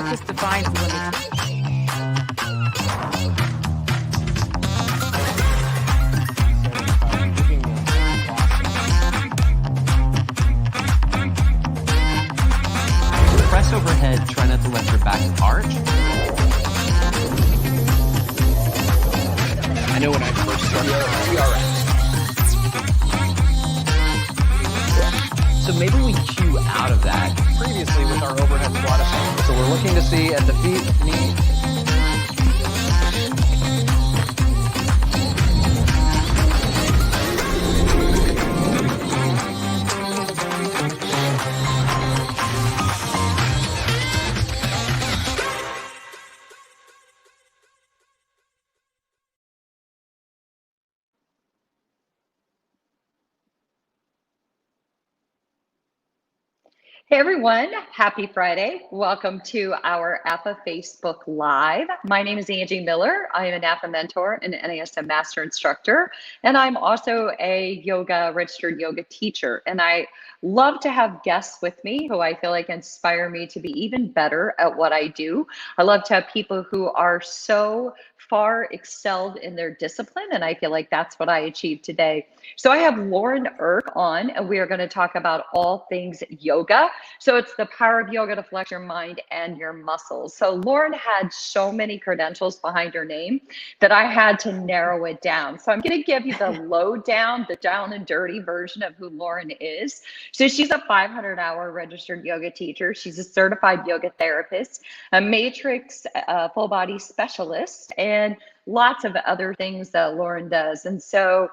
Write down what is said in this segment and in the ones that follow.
practice defines the limits. Press overhead, try not to let your back arch. I know when I first started TRX. So maybe we cue out of that previously with our overhead squat. So we're looking to see at the feet, knee. Hey everyone, happy Friday. Welcome to our AFAA Facebook Live. My name is Angie Miller. I am an AFAA Mentor and NASM Master Instructor, and I'm also a registered yoga teacher. And I love to have guests with me who I feel like inspire me to be even better at what I do. I love to have people who are so far excelled in their discipline, and I feel like that's what I achieved today. So I have Lauren Eirk on, and we are going to talk about all things yoga. So it's the power of yoga to flex your mind and your muscles. So Lauren had so many credentials behind her name that I had to narrow it down. So I'm going to give you the lowdown, the down and dirty version of who Lauren is. So she's a 500-hour registered yoga teacher. She's a certified yoga therapist, a MATRx full body specialist, and lots of other things that Lauren does. And so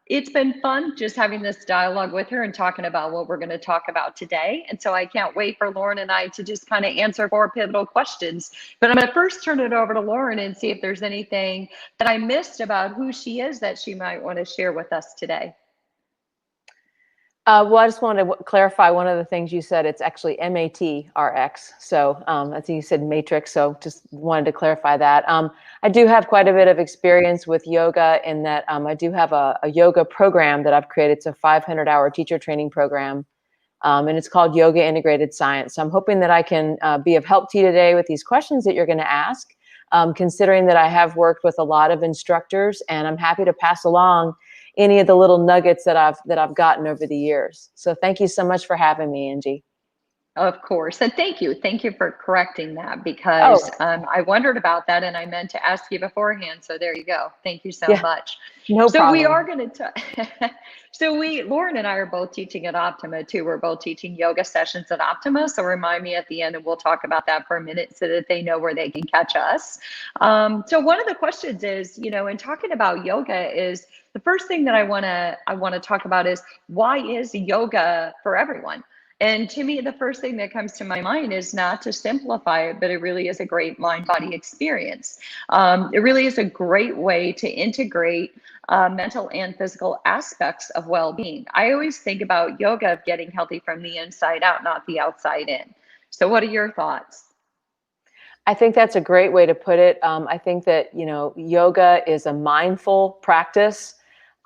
it's been fun just having this dialogue with her and talking about what we're going to talk about today. And so I can't wait for Lauren and I to just kind of answer 4 pivotal questions. But I'm going to first turn it over to Lauren and see if there's anything that I missed about who she is that she might want to share with us today. Well, I just wanted to clarify one of the things you said. It's actually MATRx. So I think you said matrix. So just wanted to clarify that. I do have quite a bit of experience with yoga in that I do have a yoga program that I've created. It's a 500-hour teacher training program, and it's called Yoga Integrated Science. So I'm hoping that I can be of help to you today with these questions that you're going to ask, considering that I have worked with a lot of instructors, and I'm happy to pass along any of the little nuggets that I've gotten over the years. So thank you so much for having me, Angie. Of course, and thank you for correcting that, because I wondered about that and I meant to ask you beforehand. So there you go. Thank you so much. No problem. We are going to Lauren and I are both teaching at Optima too. We're both teaching yoga sessions at Optima. So remind me at the end, and we'll talk about that for a minute so that they know where they can catch us. So one of the questions is, in talking about yoga, is the first thing that I want to talk about is, why is yoga for everyone? And to me, the first thing that comes to my mind is not to simplify it, but it really is a great mind-body experience. It really is a great way to integrate mental and physical aspects of well-being. I always think about yoga of getting healthy from the inside out, not the outside in. So what are your thoughts? I think that's a great way to put it. I think that, yoga is a mindful practice.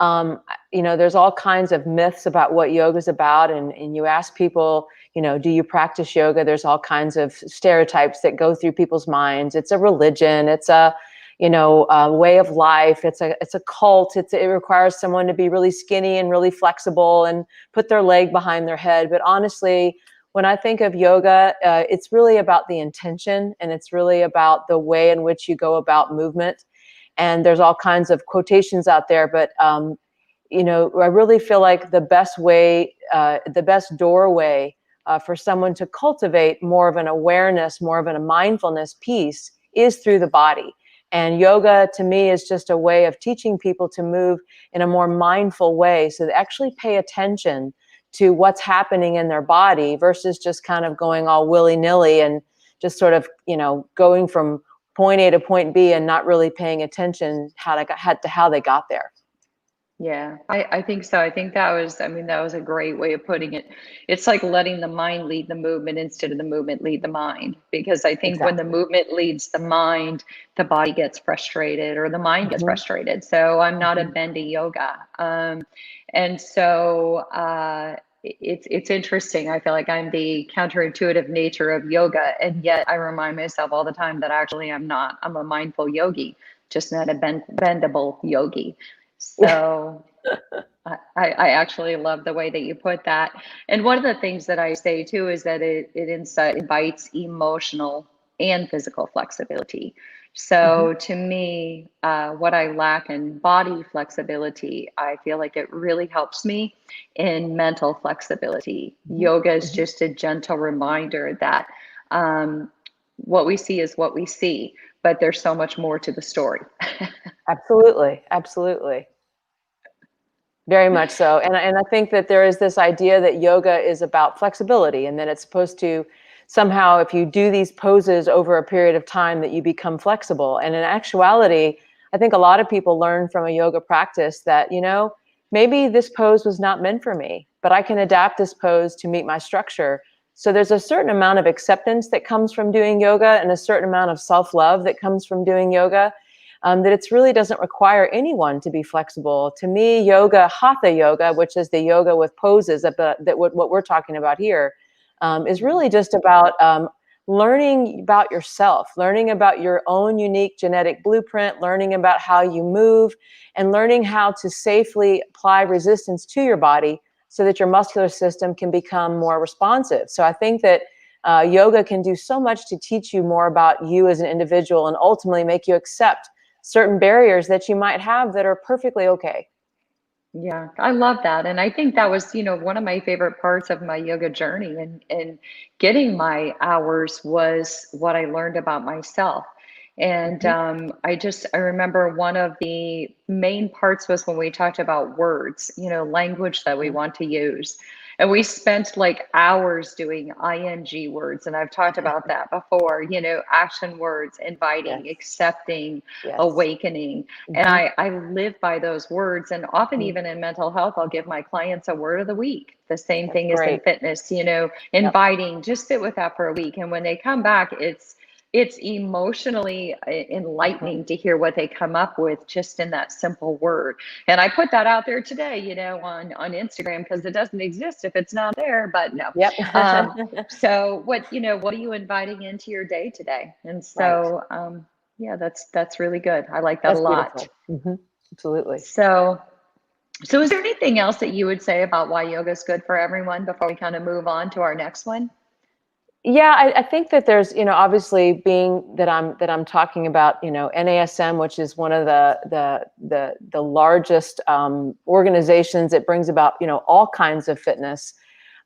There's all kinds of myths about what yoga is about. And you ask people, do you practice yoga? There's all kinds of stereotypes that go through people's minds. It's a religion. It's a way of life. It's a cult. It requires someone to be really skinny and really flexible and put their leg behind their head. But honestly, when I think of yoga, it's really about the intention, and it's really about the way in which you go about movement. And there's all kinds of quotations out there, but I really feel like the best way, the best doorway for someone to cultivate more of an awareness, more of a mindfulness piece is through the body. And yoga to me is just a way of teaching people to move in a more mindful way, so they actually pay attention to what's happening in their body versus just kind of going all willy-nilly and just sort of, going from point A to point B and not really paying attention to how they got there. Yeah, I think so. I think that was a great way of putting it. It's like letting the mind lead the movement instead of the movement lead the mind. Because I think when the movement leads the mind, the body gets frustrated, or the mind gets frustrated. So I'm not a bend to yoga. And so it's interesting. I feel like I'm the counterintuitive nature of yoga, and yet I remind myself all the time that actually I'm not. I'm a mindful yogi, just not a bendable yogi. So I actually love the way that you put that. And one of the things that I say too is that it invites emotional and physical flexibility. So to me, what I lack in body flexibility, I feel like it really helps me in mental flexibility. Yoga is just a gentle reminder that what we see is what we see, but there's so much more to the story. Absolutely, absolutely. Very much so. And I think that there is this idea that yoga is about flexibility, and that it's supposed to somehow, if you do these poses over a period of time, that you become flexible. And in actuality, I think a lot of people learn from a yoga practice that, you know, maybe this pose was not meant for me, but I can adapt this pose to meet my structure. So there's a certain amount of acceptance that comes from doing yoga, and a certain amount of self-love that comes from doing yoga. That it really doesn't require anyone to be flexible. To me, yoga, hatha yoga, which is the yoga with poses, that what we're talking about here, is really just about learning about yourself, learning about your own unique genetic blueprint, learning about how you move, and learning how to safely apply resistance to your body so that your muscular system can become more responsive. So I think that yoga can do so much to teach you more about you as an individual, and ultimately make you accept certain barriers that you might have that are perfectly okay. Yeah, I love that. And I think that was, one of my favorite parts of my yoga journey, and getting my hours was what I learned about myself. And I remember one of the main parts was when we talked about words, language that we want to use. And we spent like hours doing ing words. And I've talked about that before, action words, Yes. inviting, accepting, Yes. awakening. And I live by those words. And often, even in mental health, I'll give my clients a word of the week. The same That's thing as in great. fitness, inviting, just sit with that for a week. And when they come back, it's emotionally enlightening to hear what they come up with just in that simple word. And I put that out there today, on Instagram, because it doesn't exist if it's not there, but no. Yep. So what are you inviting into your day today? And Right. so, yeah, that's really good. I like that a That's lot. beautiful. Absolutely. So is there anything else that you would say about why yoga is good for everyone before we kind of move on to our next one? Yeah, I think that there's, obviously, being that I'm talking about, NASM, which is one of the largest organizations that brings about, all kinds of fitness.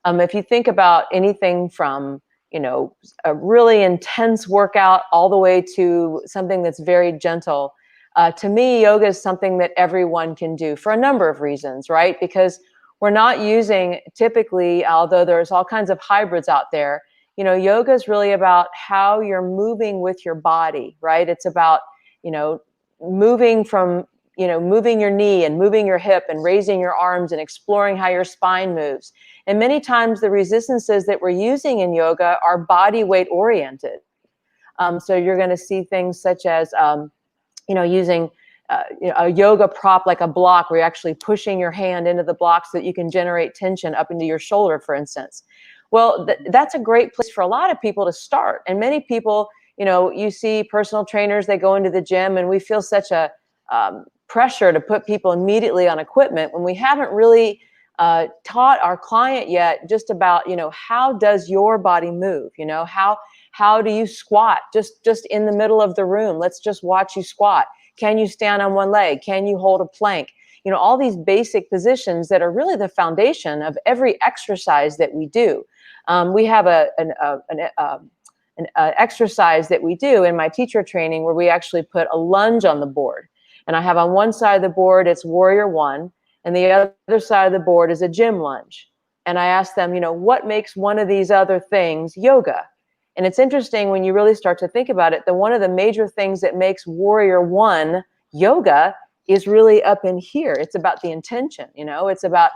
If you think about anything from, a really intense workout all the way to something that's very gentle, to me, yoga is something that everyone can do for a number of reasons, right? Because we're not using, typically, although there's all kinds of hybrids out there, yoga is really about how you're moving with your body, right? It's about, moving from, moving your knee and moving your hip and raising your arms and exploring how your spine moves. And many times the resistances that we're using in yoga are body weight oriented. So you're going to see things such as, using a yoga prop like a block, where you're actually pushing your hand into the block so that you can generate tension up into your shoulder, for instance. Well, that's a great place for a lot of people to start. And many people, you see personal trainers, they go into the gym, and we feel such a pressure to put people immediately on equipment when we haven't really taught our client yet just about, how does your body move? How do you squat just in the middle of the room? Let's just watch you squat. Can you stand on one leg? Can you hold a plank? All these basic positions that are really the foundation of every exercise that we do. We have an exercise that we do in my teacher training where we actually put a lunge on the board. And I have on one side of the board, it's Warrior One, and the other side of the board is a gym lunge. And I ask them, what makes one of these other things yoga? And it's interesting when you really start to think about it, that one of the major things that makes Warrior One yoga is really up in here. It's about the intention, it's about,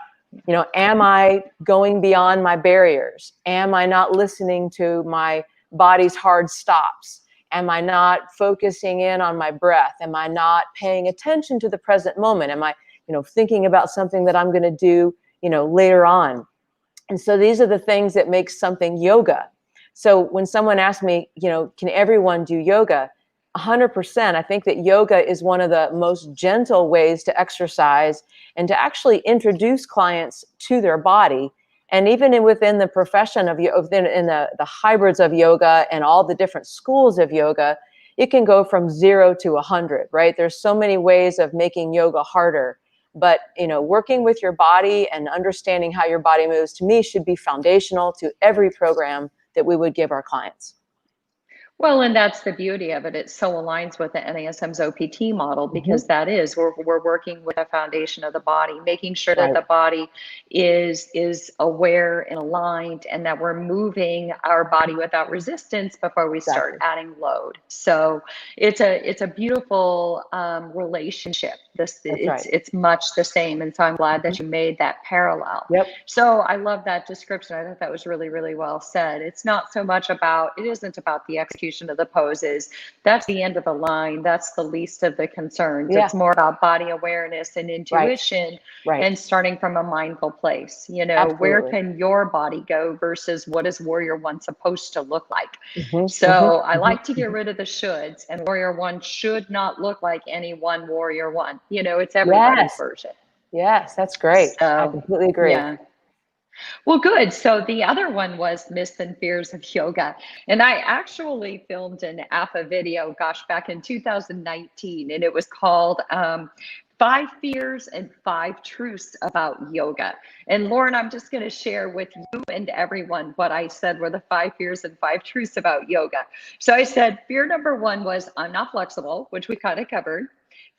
am I going beyond my barriers? Am I not listening to my body's hard stops? Am I not focusing in on my breath? Am I not paying attention to the present moment? Am I, thinking about something that I'm going to do, later on? And so these are the things that make something yoga. So when someone asks me, can everyone do yoga? 100%. I think that yoga is one of the most gentle ways to exercise and to actually introduce clients to their body. And even within the profession of yoga, in the hybrids of yoga and all the different schools of yoga, it can go from 0 to 100, right? There's so many ways of making yoga harder. But, working with your body and understanding how your body moves, to me, should be foundational to every program that we would give our clients. Well, and that's the beauty of it. It so aligns with the NASM's OPT model, because that is, we're working with a foundation of the body, making sure that the body is aware and aligned, and that we're moving our body without resistance before we start adding load. So it's a beautiful relationship. It's much the same, and so I'm glad that you made that parallel. So I love that description. I thought that was really, really well said. It's not so much about, it isn't about the execution of the poses. That's the end of the line. That's the least of the concerns. It's more about body awareness and intuition, and starting from a mindful place. Where can your body go versus what is Warrior One supposed to look like? So I like to get rid of the shoulds, and Warrior One should not look like any one Warrior One. It's everybody's version. Yes, that's great. So, I completely agree. Yeah. Well, good. So the other one was Myths and Fears of Yoga. And I actually filmed an AFAA video, back in 2019, and it was called 5 Fears and 5 Truths About Yoga. And Lauren, I'm just going to share with you and everyone what I said were the 5 fears and 5 truths about yoga. So I said, fear number 1 was I'm not flexible, which we kind of covered.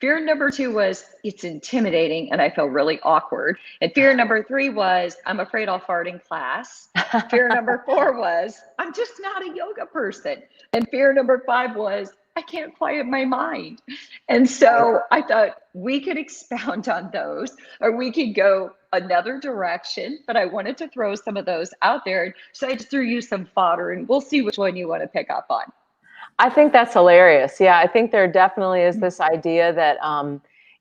Fear number 2 was it's intimidating and I feel really awkward. And fear number 3 was I'm afraid I'll fart in class. Fear number 4 was I'm just not a yoga person. And fear number 5 was I can't quiet my mind. And so I thought we could expound on those, or we could go another direction, but I wanted to throw some of those out there. So I just threw you some fodder, and we'll see which one you want to pick up on. I think that's hilarious. Yeah, I think there definitely is this idea that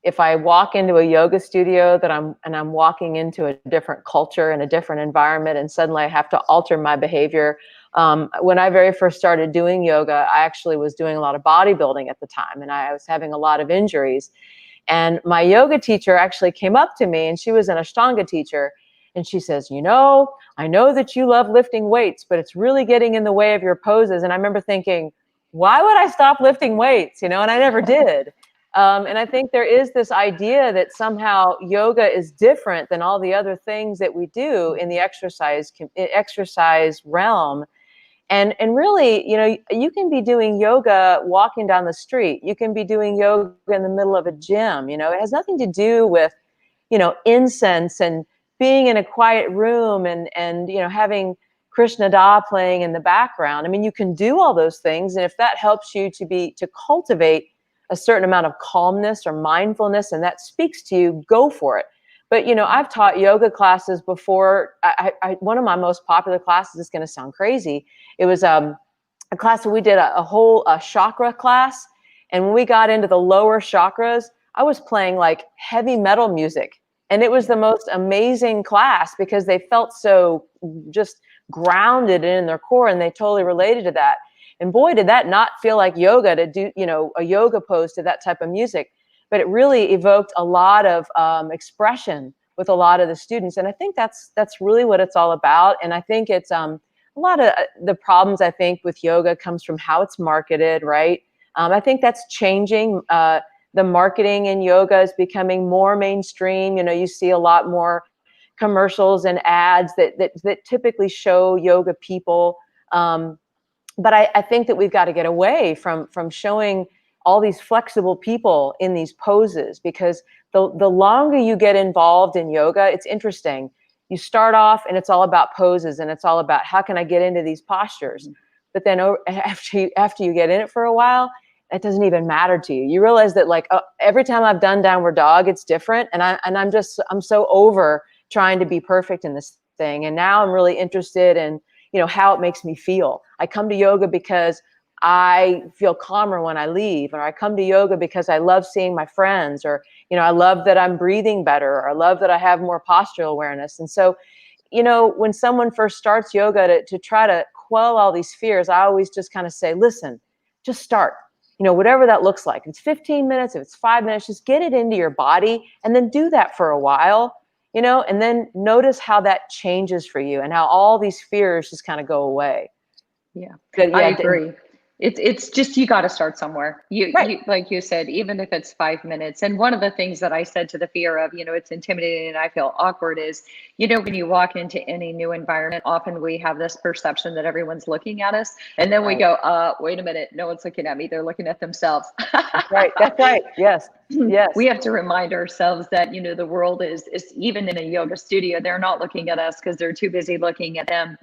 if I walk into a yoga studio that I'm walking into a different culture and a different environment, and suddenly I have to alter my behavior. When I very first started doing yoga, I actually was doing a lot of bodybuilding at the time, and I was having a lot of injuries. And my yoga teacher actually came up to me, and she was an Ashtanga teacher. And she says, I know that you love lifting weights, but it's really getting in the way of your poses. And I remember thinking, why would I stop lifting weights? And I never did. And I think there is this idea that somehow yoga is different than all the other things that we do in the exercise realm. And really, you can be doing yoga walking down the street. You can be doing yoga in the middle of a gym. It has nothing to do with, incense and being in a quiet room and having Krishna Da playing in the background. I mean, you can do all those things. And if that helps you to cultivate a certain amount of calmness or mindfulness, and that speaks to you, go for it. But, I've taught yoga classes before. One of my most popular classes is going to sound crazy. It was a class where we did a whole chakra class. And when we got into the lower chakras, I was playing like heavy metal music. And it was the most amazing class because they felt so just grounded in their core, and they totally related to that. And boy, did that not feel like yoga to do, a yoga pose to that type of music. But it really evoked a lot of expression with a lot of the students. And I think that's really what it's all about. And I think it's a lot of the problems, I think, with yoga comes from how it's marketed, right? I think that's changing. The marketing in yoga is becoming more mainstream. You see a lot more commercials and ads that typically show yoga people. But I think that we've got to get away from showing all these flexible people in these poses, because the longer you get involved in yoga, it's interesting. You start off and it's all about poses, and it's all about how can I get into these postures. But then after you get in it for a while, it doesn't even matter to you. You realize that every time I've done downward dog, it's different. And I'm so over trying to be perfect in this thing. And now I'm really interested in, how it makes me feel. I come to yoga because I feel calmer when I leave, or I come to yoga because I love seeing my friends, or, I love that I'm breathing better, or I love that I have more postural awareness. And so, you know, when someone first starts yoga, to try to quell all these fears, I always just kind of say, listen, just start. You know, whatever that looks like. If it's 15 minutes, if it's 5 minutes, just get it into your body and then do that for a while, you know, and then notice how that changes for you and how all these fears just kind of go away. Yeah, But I yeah, agree. It's just, you got to start somewhere. right. You, like you said, even if it's 5 minutes. And one of the things that I said to the fear of, you know, it's intimidating and I feel awkward is, you know, when you walk into any new environment, often we have this perception that everyone's looking at us. And then we Right. go, wait a minute, no one's looking at me. They're looking at themselves. That's right. That's right. Yes. Yes. We have to remind ourselves that, you know, the world is even in a yoga studio, they're not looking at us because they're too busy looking at them.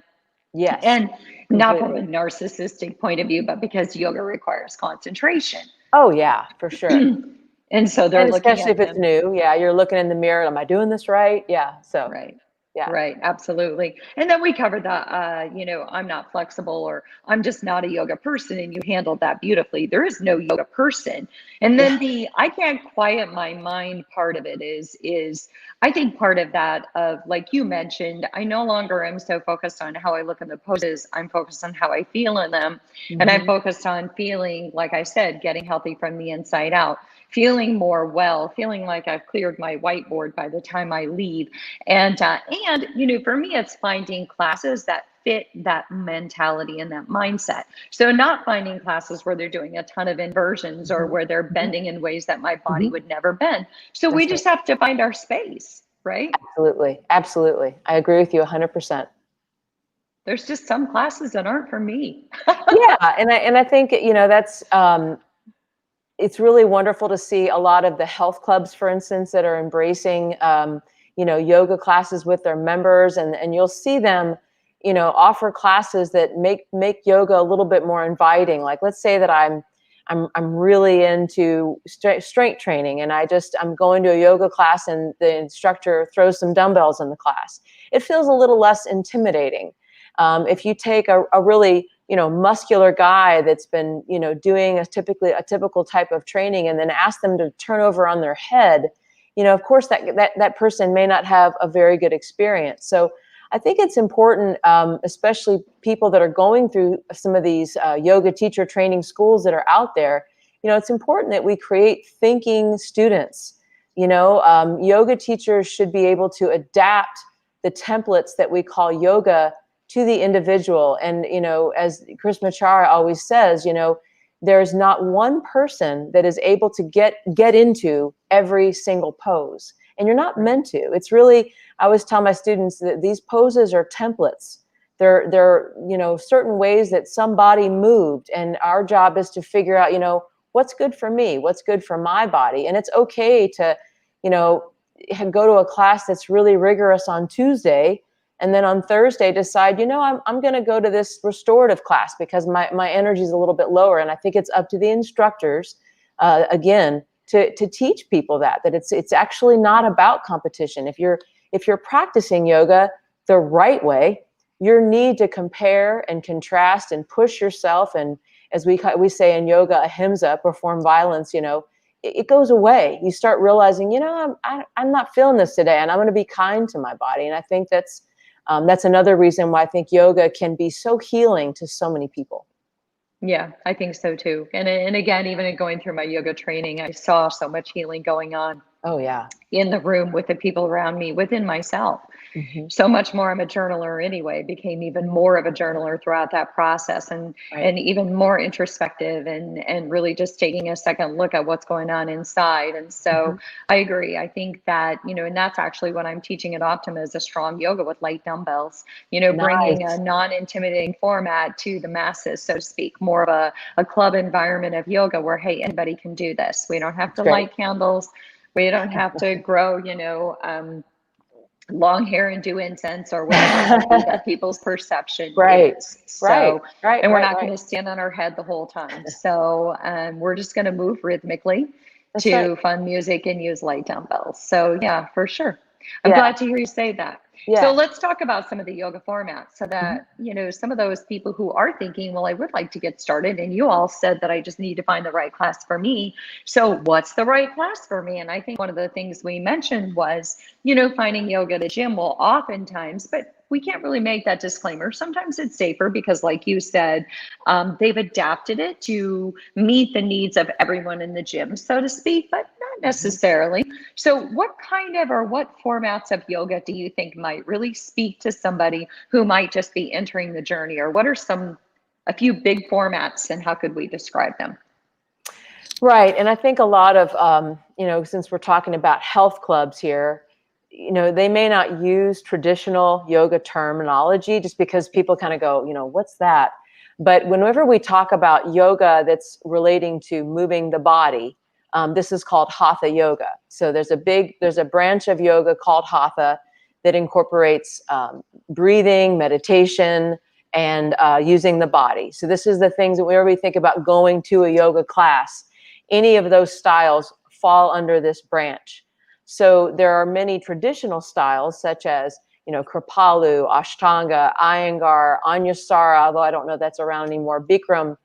Yes. And not from a Completely. narcissistic point of view, but because yoga requires concentration. Oh yeah, for sure. And so they're And looking especially at if it's them. new. Yeah. You're looking in the mirror. Am I doing this right? Yeah. So Right. yeah. Right. Absolutely. And then we covered the, you know, I'm not flexible or I'm just not a yoga person. And you handled that beautifully. There is no yoga person. And Yeah. then the I can't quiet my mind part of it is I think part of that of, like you mentioned, I no longer am so focused on how I look in the poses. I'm focused on how I feel in them. And I'm Mm-hmm. focused on feeling, like I said, getting healthy from the inside out, feeling more well, feeling like I've cleared my whiteboard by the time I leave. And you know, for me, it's finding classes that fit that mentality and that mindset. So not finding classes where they're doing a ton of inversions or where they're Mm-hmm. bending in ways that my body Mm-hmm. would never bend. So we That's right. just have to find our space, right? Absolutely. Absolutely. I agree with you 100%. There's just some classes that aren't for me. Yeah. And I think, you know, that's, it's really wonderful to see a lot of the health clubs, for instance, that are embracing, you know, yoga classes with their members, and you'll see them, you know, offer classes that make yoga a little bit more inviting. Like, let's say that I'm really into strength training, and I'm going to a yoga class, and the instructor throws some dumbbells in the class. It feels a little less intimidating. If you take a really, you know, muscular guy that's been, you know, doing a typical type of training, and then ask them to turn over on their head, you know, of course that person may not have a very good experience. So I think it's important, especially people that are going through some of these yoga teacher training schools that are out there, you know, it's important that we create thinking students. You know, yoga teachers should be able to adapt the templates that we call yoga to the individual. And, you know, as Chris Machara always says, you know, there's not one person that is able to get into every single pose. And you're not meant to. It's really, I always tell my students that these poses are templates. They're, you know, certain ways that somebody moved. And our job is to figure out, you know, what's good for me, what's good for my body. And it's okay to, you know, go to a class that's really rigorous on Tuesday, and then on Thursday decide, you know, I'm going to go to this restorative class because my energy is a little bit lower. And I think it's up to the instructors, again, to teach people that it's actually not about competition. If you're practicing yoga the right way, your need to compare and contrast and push yourself, and as we say in yoga, ahimsa, perform violence, you know, it goes away. You start realizing, you know, I'm not feeling this today, and I'm going to be kind to my body. And I think that's another reason why I think yoga can be so healing to so many people. Yeah, I think so too. And again, even in going through my yoga training, I saw so much healing going on Oh yeah. in the room with the people around me, within myself. Mm-hmm. So much more. I'm a journaler anyway, became even more of a journaler throughout that process, Right. and even more introspective, and really just taking a second look at what's going on inside. And so Mm-hmm. I agree. I think that, you know, and that's actually what I'm teaching at Optima, is a strong yoga with light dumbbells, you know, bringing a Nice. non-intimidating format to the masses, so to speak, more of a club environment of yoga where, hey, anybody can do this. We don't have That's to great. light candles. We don't have to grow, you know, long hair and do incense or whatever it may be that people's perception Right. is. Right. So, Right. and we're Right. not going Right. to stand on our head the whole time. So we're just going to move rhythmically That's right. to fun music and use light dumbbells. So yeah, for sure. I'm Yeah. glad to hear you say that. So Yeah. let's talk about some of the yoga formats, so Mm-hmm. that, you know, some of those people who are thinking, well, I would like to get started, and you all said that I just need to find the right class for me. So what's the right class for me? And I think one of the things we mentioned was, you know, finding yoga at a gym will oftentimes, but we can't really make that disclaimer. Sometimes it's safer because, like you said, they've adapted it to meet the needs of everyone in the gym, so to speak, but not necessarily. So what kind of, or what formats of yoga do you think might really speak to somebody who might just be entering the journey? Or what are a few big formats, and how could we describe them? Right. And I think a lot of, since we're talking about health clubs here, they may not use traditional yoga terminology just because people kind of go, what's that? But whenever we talk about yoga that's relating to moving the body, this is called hatha yoga. So there's a branch of yoga called hatha that incorporates breathing, meditation, and using the body. So this is the things that whenever we think about going to a yoga class, any of those styles fall under this branch. So there are many traditional styles such as, Kripalu, Ashtanga, Iyengar, Anusara, although I don't know if that's around anymore, Bikram.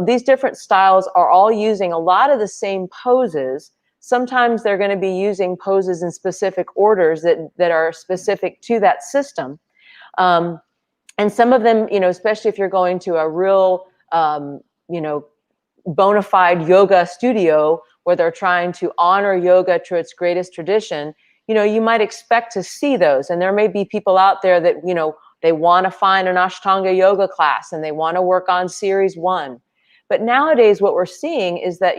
These different styles are all using a lot of the same poses. Sometimes they're going to be using poses in specific orders that are specific to that system. And some of them, especially if you're going to a real, bona fide yoga studio where they're trying to honor yoga to its greatest tradition, you might expect to see those. And there may be people out there that, they want to find an Ashtanga yoga class and they want to work on series 1. But nowadays what we're seeing is that,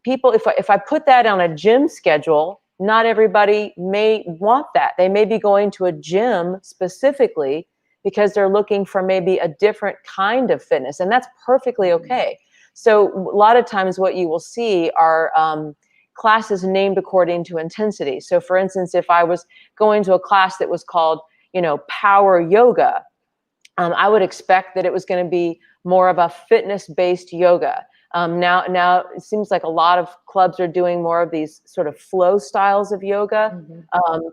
people, if I put that on a gym schedule, not everybody may want that. They may be going to a gym specifically because they're looking for maybe a different kind of fitness, and that's perfectly okay. So a lot of times what you will see are classes named according to intensity. So for instance, if I was going to a class that was called, power yoga, I would expect that it was going to be more of a fitness-based yoga. Now it seems like a lot of clubs are doing more of these sort of flow styles of yoga,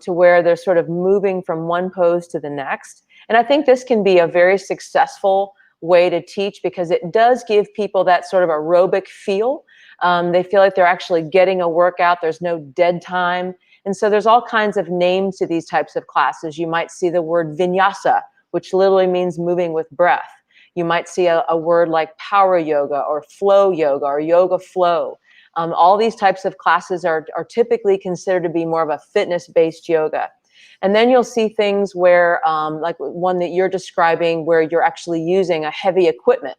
to where they're sort of moving from one pose to the next. And I think this can be a very successful way to teach because it does give people that sort of aerobic feel. They feel like they're actually getting a workout. There's no dead time. And so there's all kinds of names to these types of classes. You might see the word vinyasa, which literally means moving with breath. You might see a word like power yoga or flow yoga or yoga flow. All these types of classes are typically considered to be more of a fitness-based yoga. And then you'll see things where, like one that you're describing, where you're actually using a heavy equipment,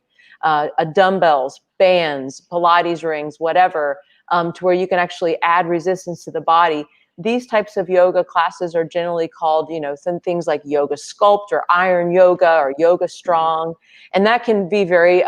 dumbbells, bands, Pilates rings, whatever, to where you can actually add resistance to the body. These types of yoga classes are generally called, some things like yoga sculpt or iron yoga or yoga strong. And that can be very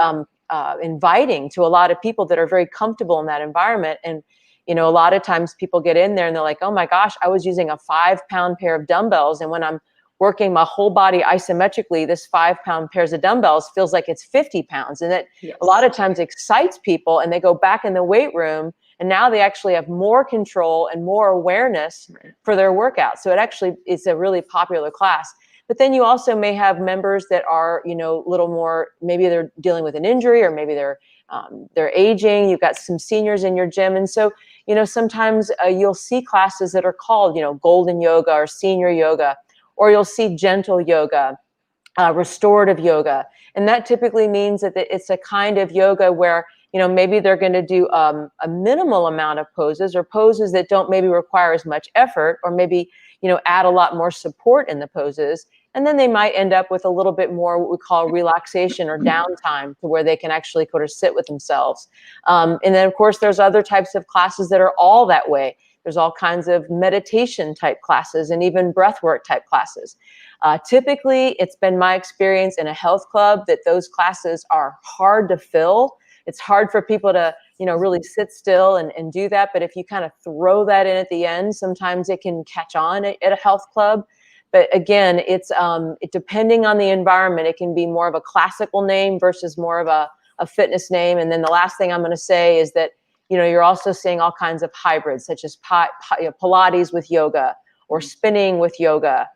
inviting to a lot of people that are very comfortable in that environment. And a lot of times people get in there and they're like, oh my gosh, I was using a 5-pound pair of dumbbells. And when I'm working my whole body isometrically, this 5-pound pairs of dumbbells feels like it's 50 pounds. And that a lot of times excites people, and they go back in the weight room and now they actually have more control and more awareness for their workout. So it actually is a really popular class. But then you also may have members that are, a little more, maybe they're dealing with an injury, or maybe they're aging. You've got some seniors in your gym. And so, sometimes you'll see classes that are called, golden yoga or senior yoga, or you'll see gentle yoga, restorative yoga. And that typically means that it's a kind of yoga where, maybe they're going to do a minimal amount of poses, or poses that don't maybe require as much effort, or maybe, add a lot more support in the poses. And then they might end up with a little bit more what we call relaxation or downtime, to where they can actually sort of sit with themselves. And then, of course, there's other types of classes that are all that way. There's all kinds of meditation type classes and even breathwork type classes. Typically, it's been my experience in a health club that those classes are hard to fill. It's hard for people to, really sit still and do that. But if you kind of throw that in at the end, sometimes it can catch on at a health club. But again, it's depending on the environment, it can be more of a classical name versus more of a fitness name. And then the last thing I'm going to say is that, you're also seeing all kinds of hybrids, such as Pilates with yoga, or spinning with yoga,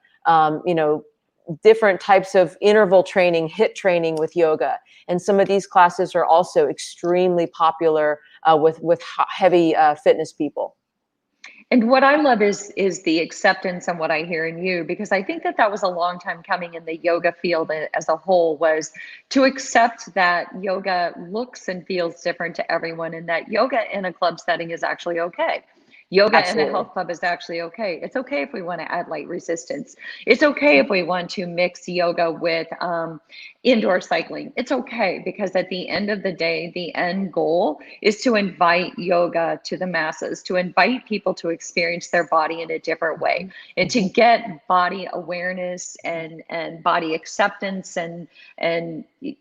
different types of interval training, HIIT training with yoga. And some of these classes are also extremely popular with heavy fitness people. And what I love is the acceptance and what I hear in you, because I think that was a long time coming in the yoga field as a whole, was to accept that yoga looks and feels different to everyone, and that yoga in a club setting is actually okay. Yoga in a Absolutely. health club is actually okay. It's okay if we want to add light resistance. It's okay if we want to mix yoga with indoor cycling. It's okay, because at the end of the day, the end goal is to invite yoga to the masses, to invite people to experience their body in a different way, and to get body awareness and body acceptance and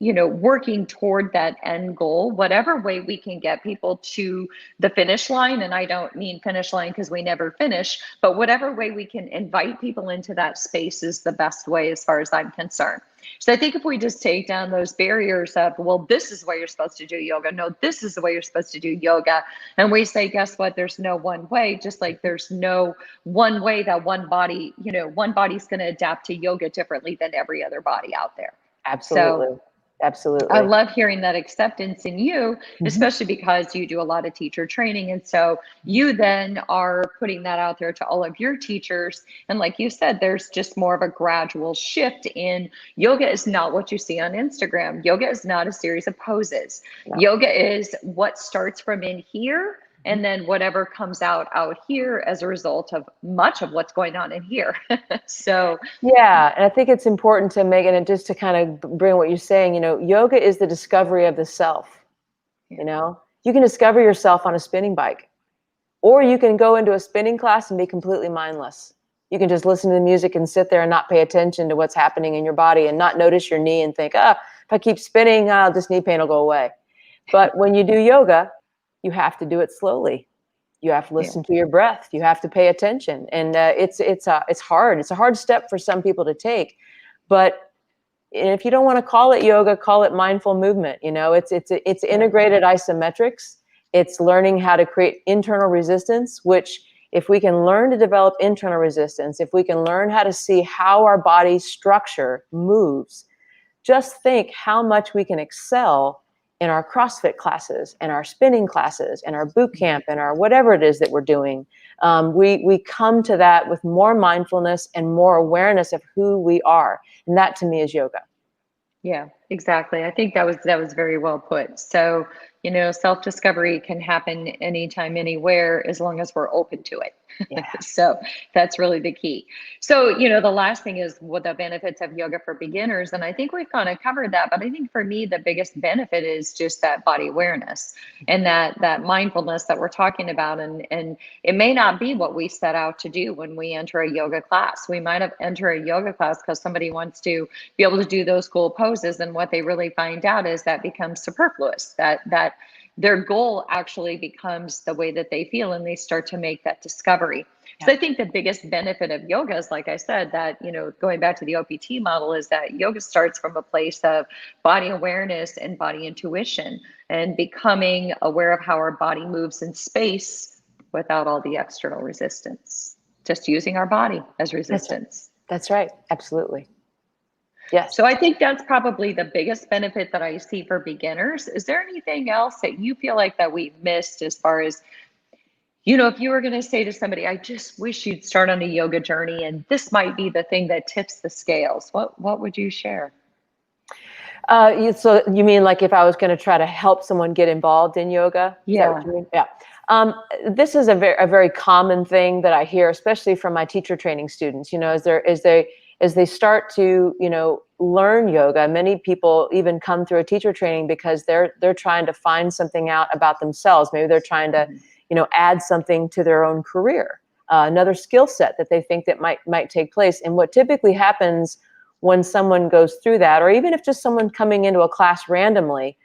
working toward that end goal, whatever way we can get people to the finish line. And I don't mean finish line because we never finish, but whatever way we can invite people into that space is the best way as far as I'm concerned. So I think if we just take down those barriers of, well, this is the way you're supposed to do yoga. No, this is the way you're supposed to do yoga. And we say, guess what? There's no one way, just like there's no one way that one body's going to adapt to yoga differently than every other body out there. Absolutely. So Absolutely. I love hearing that acceptance in you, especially because you do a lot of teacher training. And so you then are putting that out there to all of your teachers. And like you said, there's just more of a gradual shift in yoga is not what you see on Instagram. Yoga is not a series of poses. No. Yoga is what starts from in here, and then whatever comes out here as a result of much of what's going on in here. So yeah, and I think it's important to make it, and just to kind of bring what you're saying, yoga is the discovery of the self. You can discover yourself on a spinning bike, or you can go into a spinning class and be completely mindless. You can just listen to the music and sit there and not pay attention to what's happening in your body, and not notice your knee and think, if I keep spinning, this knee pain will go away. But when you do yoga, you have to do it slowly. You have to listen to your breath. You have to pay attention, and it's hard. It's a hard step for some people to take, but if you don't want to call it yoga, call it mindful movement. It's integrated isometrics. It's learning how to create internal resistance. Which, if we can learn to develop internal resistance, if we can learn how to see how our body structure moves, just think how much we can excel in our CrossFit classes and our spinning classes and our boot camp and our whatever it is that we're doing. We come to that with more mindfulness and more awareness of who we are. And that to me is yoga. Yeah, exactly. I think that was very well put. So, self-discovery can happen anytime, anywhere, as long as we're open to it. Yeah. So that's really the key. So, the last thing is what the benefits of yoga for beginners. And I think we've kind of covered that, but I think for me, the biggest benefit is just that body awareness and that mindfulness that we're talking about. And it may not be what we set out to do when we enter a yoga class. We might have entered a yoga class because somebody wants to be able to do those cool poses. And what they really find out is that becomes superfluous, that their goal actually becomes the way that they feel, and they start to make that discovery. So I think the biggest benefit of yoga is, like I said, that, going back to the OPT model, is that yoga starts from a place of body awareness and body intuition, and becoming aware of how our body moves in space without all the external resistance, just using our body as resistance. That's right. Absolutely. Yes. So I think that's probably the biggest benefit that I see for beginners. Is there anything else that you feel like that we've missed, as far as, if you were going to say to somebody, I just wish you'd start on a yoga journey, and this might be the thing that tips the scales, what would you share? So you mean like if I was going to try to help someone get involved in yoga? Yeah. Is that what you mean? Yeah. This is a very common thing that I hear, especially from my teacher training students. As they start to, learn yoga, many people even come through a teacher training because they're trying to find something out about themselves. Maybe they're trying to, add something to their own career, another skill set that they think that might take place. And what typically happens when someone goes through that, or even if just someone coming into a class randomly,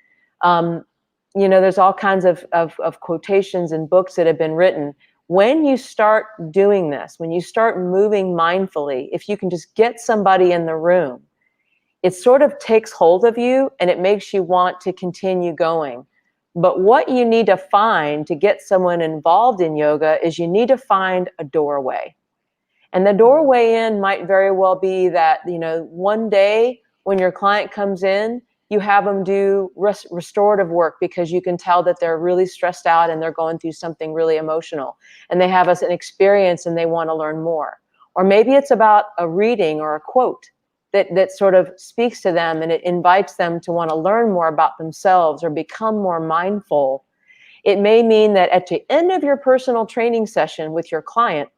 there's all kinds of quotations and books that have been written. When you start doing this, when you start moving mindfully, if you can just get somebody in the room, it sort of takes hold of you and it makes you want to continue going. But what you need to find to get someone involved in yoga is you need to find a doorway. And the doorway in might very well be that, one day when your client comes in, You have them do restorative work because you can tell that they're really stressed out and they're going through something really emotional, and they have an experience and they want to learn more. Or maybe it's about a reading or a quote that sort of speaks to them, and it invites them to want to learn more about themselves or become more mindful. It may mean that at the end of your personal training session with your client,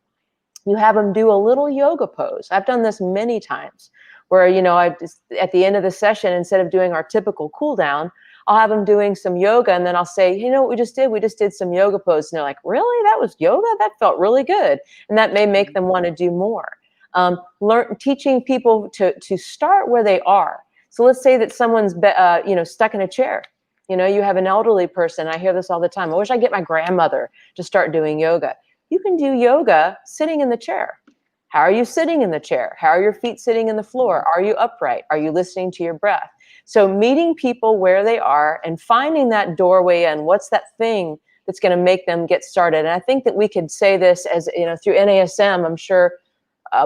you have them do a little yoga pose. I've done this many times where, at the end of the session, instead of doing our typical cool down, I'll have them doing some yoga, and then I'll say, you know what we just did? We just did some yoga pose. And they're like, really? That was yoga? That felt really good. And that may make them want to do more. Teaching people to start where they are. So let's say that someone's stuck in a chair. You have an elderly person. I hear this all the time. I wish I could get my grandmother to start doing yoga. You can do yoga sitting in the chair. How are you sitting in the chair? How are your feet sitting in the floor? Are you upright? Are you listening to your breath? So meeting people where they are and finding that doorway in. What's that thing that's going to make them get started? And I think that we could say this as, through NASM, I'm sure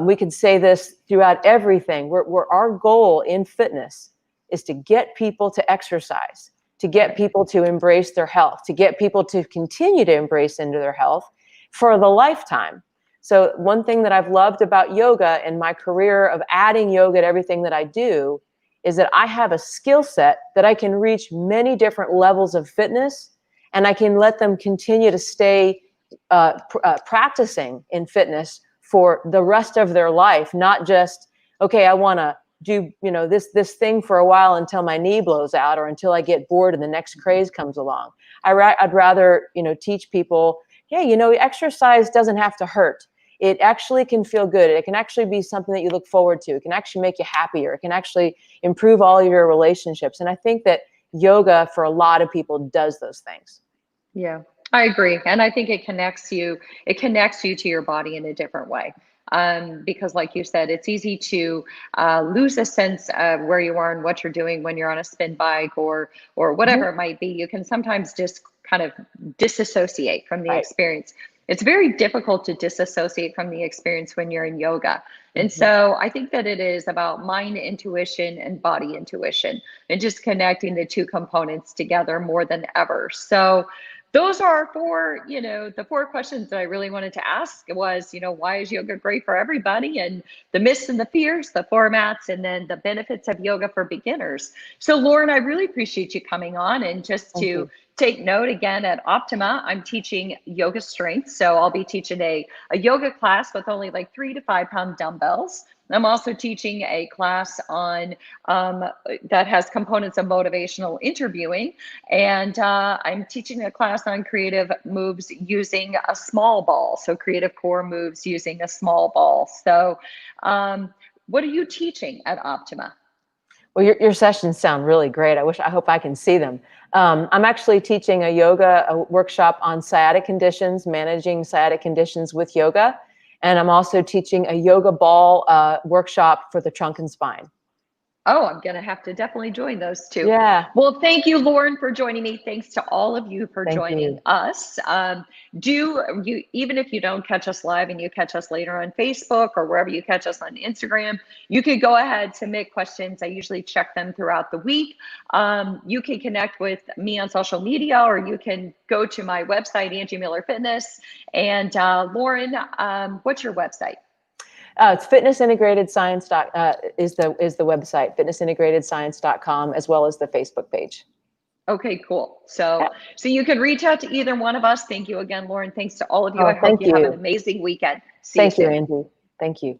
we could say this throughout everything. Where our goal in fitness is to get people to exercise, to get people to embrace their health, to get people to continue to embrace into their health for the lifetime. So one thing that I've loved about yoga and my career of adding yoga to everything that I do is that I have a skill set that I can reach many different levels of fitness, and I can let them continue to stay practicing in fitness for the rest of their life, not just, okay, I want to do this thing for a while until my knee blows out or until I get bored and the next craze comes along. I'd rather teach people, hey, exercise doesn't have to hurt. It actually can feel good. It can actually be something that you look forward to. It can actually make you happier. It can actually improve all of your relationships. And I think that yoga for a lot of people does those things. Yeah, I agree. And I think it connects you to your body in a different way. Because like you said, it's easy to lose a sense of where you are and what you're doing when you're on a spin bike or whatever it might be. You can sometimes just kind of disassociate from the experience. It's very difficult to disassociate from the experience when you're in yoga. And so I think that it is about mind intuition and body intuition and just connecting the two components together more than ever. So those are the four questions that I really wanted to ask was, why is yoga great for everybody, and the myths and the fears, the formats, and then the benefits of yoga for beginners. So Lauren, I really appreciate you coming on. And just to take note again, at Optima, I'm teaching yoga strength. So I'll be teaching a yoga class with only like 3 to 5 pound dumbbells. I'm also teaching a class on that has components of motivational interviewing, and I'm teaching a class on creative moves using a small ball, so creative core moves using a small ball. So what are you teaching at Optima? Well, your sessions sound really great. I hope I can see them. I'm actually teaching a workshop on sciatic conditions, managing sciatic conditions with yoga. And I'm also teaching a yoga ball workshop for the trunk and spine. Oh, I'm going to have to definitely join those two. Yeah. Well, thank you, Lauren, for joining me. Thanks to all of you for joining us. Even if you don't catch us live and you catch us later on Facebook or wherever you catch us on Instagram, you could go ahead, submit questions. I usually check them throughout the week. You can connect with me on social media, or you can go to my website, Angie Miller Fitness. And Lauren, what's your website? It's fitnessintegratedscience is the website, fitnessintegratedscience.com, as well as the Facebook page. Okay, cool. So you can reach out to either one of us. Thank you again, Lauren. Thanks to all of you. Oh, I hope you have an amazing weekend. See you soon. Thank you, Angie. Thank you.